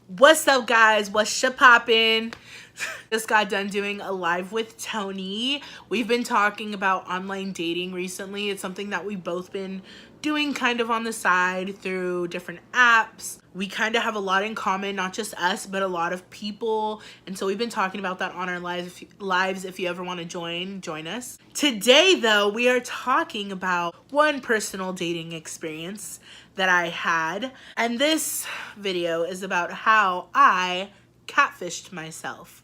What's up, guys? What's poppin'? Just got done doing a live with Tony. We've been talking about online dating recently. It's something that we've both been doing kind of on the side through different apps. We kind of have a lot in common, not just us, but a lot of people. And so we've been talking about that on our lives. If you ever want to join us. Today, though, we are talking about one personal dating experience that I had. And this video is about how I catfished myself.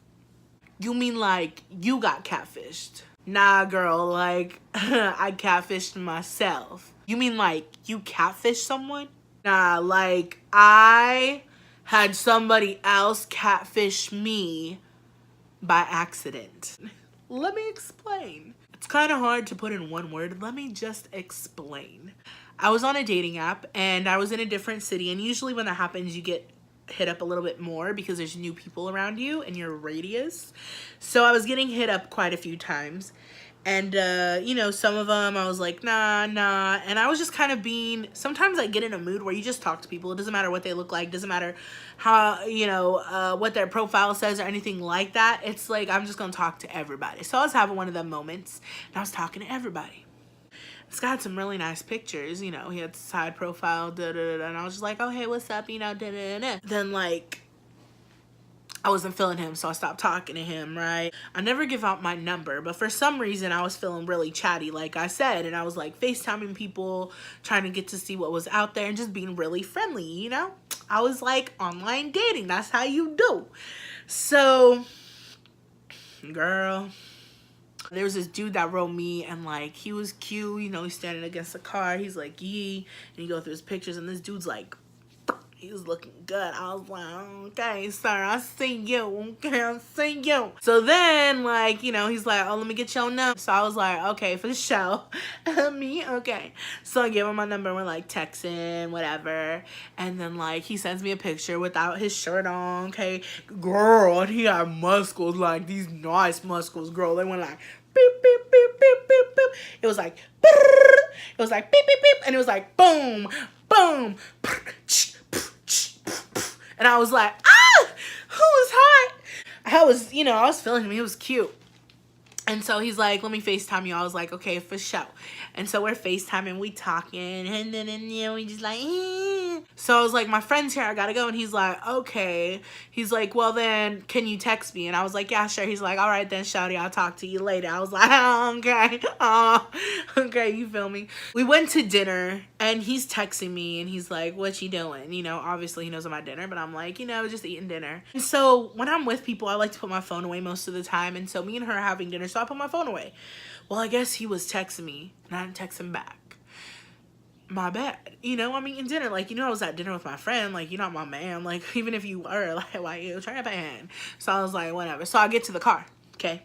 You mean like you got catfished? Nah, girl, like I catfished myself. You mean like you catfished someone? Nah, like I had somebody else catfish me by accident. Let me explain. It's kind of hard to put in one word. Let me just explain. I was on a dating app and I was in a different city, and usually when that happens you get hit up a little bit more because there's new people around you in your radius. So I was getting hit up quite a few times, and you know, some of them I was like nah, and I was just kind of being, sometimes I get in a mood where you just talk to people. It doesn't matter what they look like, doesn't matter how, you know, what their profile says or anything like that. It's like I'm just gonna talk to everybody. So I was having one of them moments and I was talking to everybody. This guy had some really nice pictures, you know, he had side profile, and I was just like, oh, hey, what's up, you know, Then, like, I wasn't feeling him, so I stopped talking to him, right? I never give out my number, but for some reason, I was feeling really chatty, like I said, and I was, like, FaceTiming people, trying to get to see what was out there, and just being really friendly, you know? I was, like, online dating. That's how you do. So, girl, there was this dude that wrote me, and like he was cute, you know, he's standing against a car, he's like yee, and you go through his pictures, and this dude's like, he was looking good. I was like, okay, sir, I see you. Okay, I see you. So then, like, you know, he's like, oh, let me get your number. So I was like, okay, for the show. Me? Okay. So I gave him my number, and we're like texting, whatever. And then, like, he sends me a picture without his shirt on, okay? Girl, and he had muscles, like, these nice muscles, girl. They went like, beep, beep, beep, beep, beep, beep. It was like, brrr. It was like, beep, beep, beep. And it was like, boom, boom, and I was like, ah, who was hot? I was, you know, I was feeling him. He was cute. And so he's like, let me FaceTime you. I was like, okay, for sure. And so we're FaceTiming, we talking, and then, you know, we just like, eh. So I was like, my friend's here, I gotta go. And he's like, okay. He's like, well then, can you text me? And I was like, yeah, sure. He's like, all right then, shawty, I'll talk to you later. I was like, oh, okay. Oh, okay, you feel me? We went to dinner, and he's texting me, and he's like, what you doing? You know, obviously he knows I'm at dinner, but I'm like, you know, just eating dinner. And so when I'm with people, I like to put my phone away most of the time. And so me and her are having dinner, so I put my phone away. Well, I guess he was texting me, and I didn't text him back. My bad. You know, I'm eating dinner. Like, you know, I was at dinner with my friend. Like, you're not my man. Like, even if you were, like, why you tripping? So I was like, whatever. So I get to the car, okay?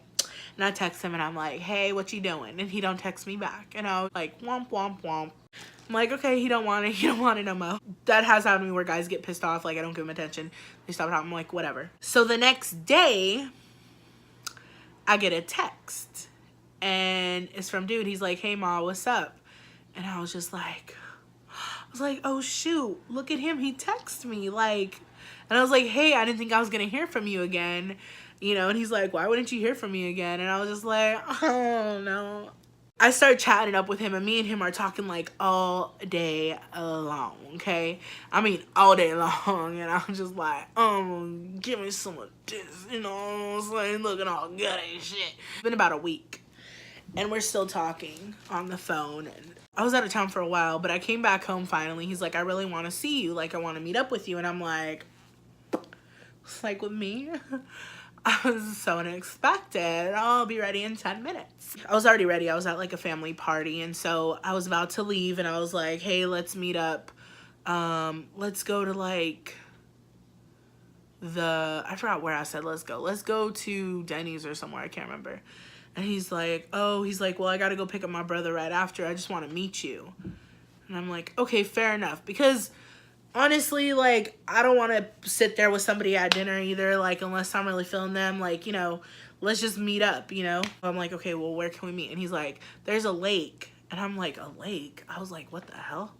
And I text him, and I'm like, hey, what you doing? And he don't text me back. And I was like, womp, womp, womp. I'm like, okay, he don't want it. He don't want it no more. That has happened to me where guys get pissed off. Like, I don't give him attention. They stop talking. I'm like, whatever. So the next day, I get a text. And it's from dude. He's like, hey, ma, what's up? And I was just like, oh, shoot, look at him. He texted me. Like, and I was like, hey, I didn't think I was going to hear from you again. You know, and he's like, why wouldn't you hear from me again? And I was just like, oh, no. I started chatting up with him, and me and him are talking like all day long, okay? I mean, all day long, and I'm just like, give me some of this, you know what I'm saying? Looking all good and shit. It's been about a week, and we're still talking on the phone, and I was out of town for a while, but I came back home finally. He's like, I really want to see you. Like, I want to meet up with you. And I'm like with me? I was so unexpected. I'll be ready in 10 minutes. I was already ready. I was at like a family party. And so I was about to leave, and I was like, hey, let's meet up. Let's go to like I forgot where I said let's go. Let's go to Denny's or somewhere. I can't remember. And he's like, oh, well, I got to go pick up my brother right after. I just want to meet you. And I'm like, okay, fair enough. Because honestly, like, I don't want to sit there with somebody at dinner either. Like, unless I'm really feeling them, like, you know, let's just meet up, you know. I'm like, okay, well, where can we meet? And he's like, there's a lake. And I'm like, a lake? I was like, what the hell?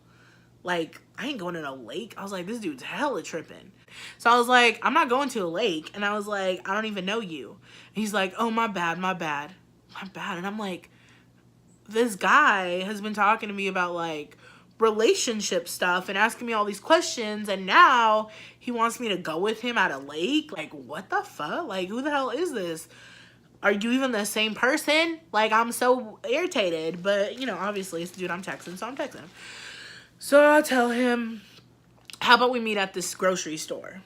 Like, I ain't going to no lake. I was like, this dude's hella tripping. So I was like, I'm not going to a lake. And I was like, I don't even know you. And he's like, oh, my bad, my bad, my bad. And I'm like, this guy has been talking to me about like relationship stuff and asking me all these questions, and now he wants me to go with him at a lake. Like, what the fuck? Like, who the hell is this? Are you even the same person? Like, I'm so irritated. But, you know, obviously it's the dude I'm texting, so I'm texting him. So I tell him, how about we meet at this grocery store?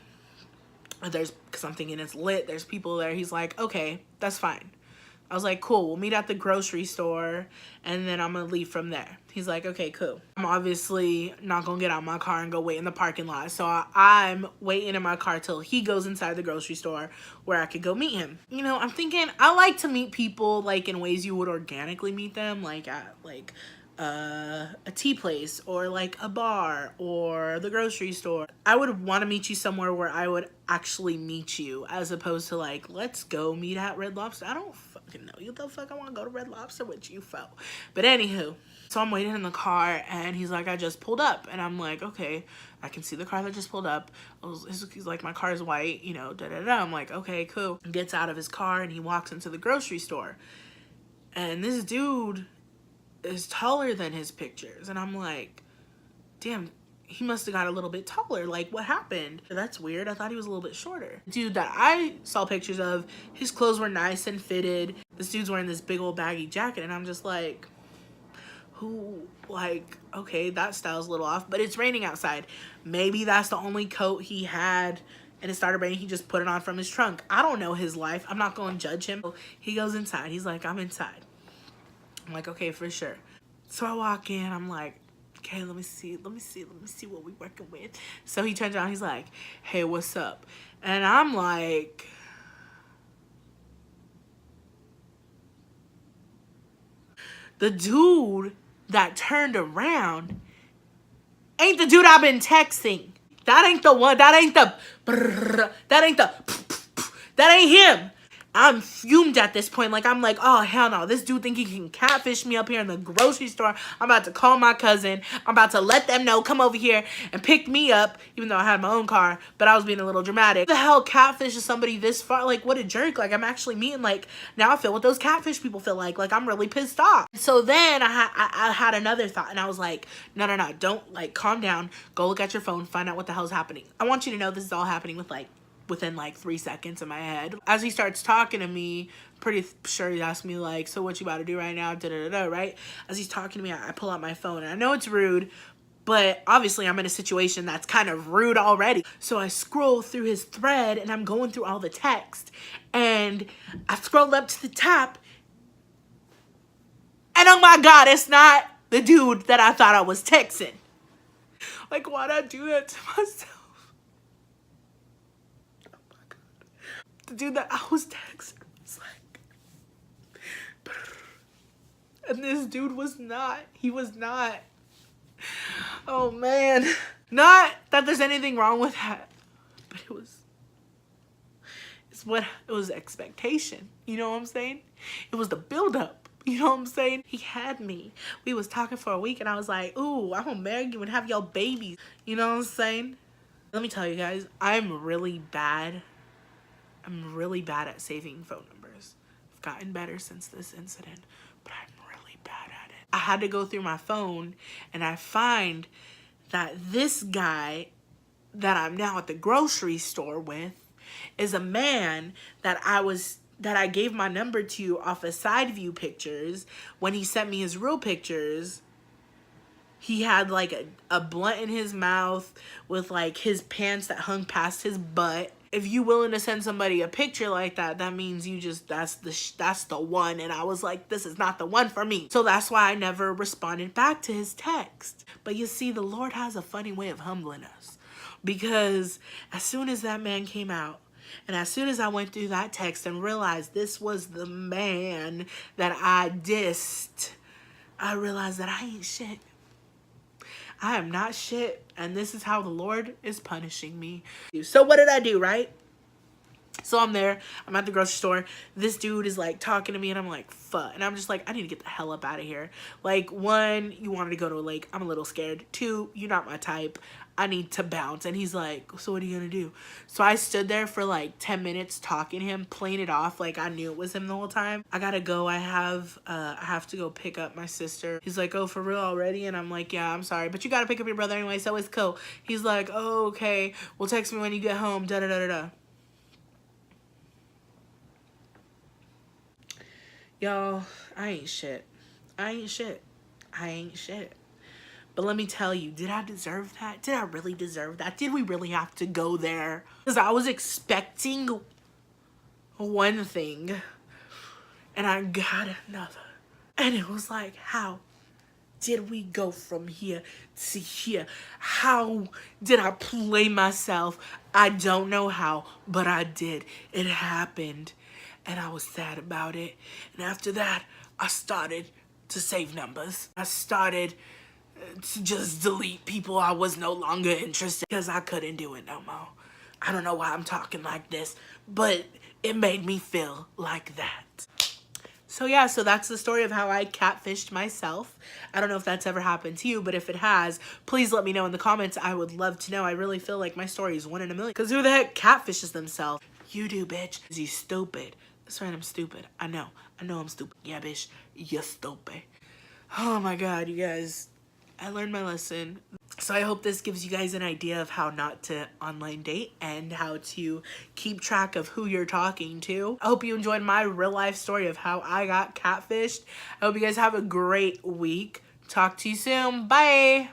Because I'm thinking it's lit, there's people there. He's like, okay, that's fine. I was like, cool, we'll meet at the grocery store, and then I'm gonna leave from there. He's like, okay, cool. I'm obviously not gonna get out of my car and go wait in the parking lot. So I'm waiting in my car till he goes inside the grocery store where I could go meet him. You know, I'm thinking, I like to meet people like in ways you would organically meet them, like at like a tea place or like a bar or the grocery store. I would want to meet you somewhere where I would actually meet you, as opposed to like, let's go meet at Red Lobster. I don't fucking know you the fuck I want to go to Red Lobster with you, fo. But anywho, so I'm waiting in the car and he's like, I just pulled up. And I'm like, okay, I can see the car that just pulled up. He's like, my car's white, you know, da da da. I'm like, okay, cool. He gets out of his car and he walks into the grocery store. And this dude is taller than his pictures. And I'm like, damn, he must have got a little bit taller. Like, what happened? That's weird. I thought he was a little bit shorter. Dude that I saw pictures of, his clothes were nice and fitted. This dude's wearing this big old baggy jacket. And I'm just like, who, like, okay, that style's a little off. But it's raining outside. Maybe that's the only coat he had and it started raining. He just put it on from his trunk. I don't know his life. I'm not going to judge him. He goes inside. He's like, I'm inside. I'm like, okay, for sure. So I walk in, I'm like, okay, let me see what we working with. So he turns around, he's like, hey, what's up? And I'm like, the dude that turned around ain't the dude I've been texting. That ain't the one, that ain't him. I'm fumed at this point. Like, I'm like, oh, hell no. This dude think he can catfish me up here in the grocery store. I'm about to call my cousin. I'm about to let them know, come over here and pick me up, even though I had my own car, but I was being a little dramatic. What the hell catfish is somebody this far? Like, what a jerk. Like, I'm actually meeting, like, now I feel what those catfish people feel like. Like, I'm really pissed off. So then I had another thought, and I was like, no, don't, like, calm down. Go look at your phone, find out what the hell's happening. I want you to know this is all happening with, like, within like 3 seconds in my head. As he starts talking to me, pretty sure he asked me like, so what you about to do right now, da-da-da-da, right? As he's talking to me, I pull out my phone, and I know it's rude, but obviously I'm in a situation that's kind of rude already. So I scroll through his thread, and I'm going through all the text, and I scrolled up to the top, and oh my God, it's not the dude that I thought I was texting. Like, why'd I do that to myself? The dude that I was texting was like, and this dude was not. He was not. Oh man. Not that there's anything wrong with that, but it was expectation. You know what I'm saying? It was the buildup. You know what I'm saying? He had me. We was talking for a week, and I was like, ooh, I'm gonna marry you and have your babies. You know what I'm saying? Let me tell you guys, I'm really bad at saving phone numbers. I've gotten better since this incident, but I'm really bad at it. I had to go through my phone, and I find that this guy that I'm now at the grocery store with is a man that I gave my number to off of side view pictures. When he sent me his real pictures, he had like a blunt in his mouth with like his pants that hung past his butt. If you willing to send somebody a picture like that, that means you just, that's the one. And I was like, this is not the one for me. So that's why I never responded back to his text. But you see, the Lord has a funny way of humbling us, because as soon as that man came out, and as soon as I went through that text and realized this was the man that I dissed, I realized that I ain't shit. I am not shit, and this is how the Lord is punishing me. So what did I do, right? So I'm there, I'm at the grocery store, this dude is like talking to me and I'm like, fuck. And I'm just like, I need to get the hell up out of here. Like, one, you wanted to go to a lake, I'm a little scared. Two, you're not my type, I need to bounce. And he's like, so what are you gonna do? So I stood there for like 10 minutes talking to him, playing it off like I knew it was him the whole time. I gotta go, I have to go pick up my sister. He's like, oh, for real already? And I'm like, yeah, I'm sorry, but you gotta pick up your brother anyway, so it's cool. He's like, oh, okay, well, text me when you get home, da-da-da-da-da. Y'all, I ain't shit. I ain't shit. I ain't shit. But let me tell you, did I deserve that? Did I really deserve that? Did we really have to go there? Because I was expecting one thing and I got another. And it was like, how did we go from here to here? How did I play myself? I don't know how, but I did. It happened. And I was sad about it. And after that, I started to save numbers. I started to just delete people I was no longer interested because I couldn't do it no more. I don't know why I'm talking like this, but it made me feel like that. So yeah, so that's the story of how I catfished myself. I don't know if that's ever happened to you, but if it has, please let me know in the comments. I would love to know. I really feel like my story is 1 in a million. Because who the heck catfishes themselves? You do, bitch. You stupid. That's right, I'm stupid. I know I'm stupid. Yeah, bitch, you're stupid. Oh my god, you guys. I learned my lesson. So I hope this gives you guys an idea of how not to online date and how to keep track of who you're talking to. I hope you enjoyed my real life story of how I got catfished. I hope you guys have a great week. Talk to you soon. Bye.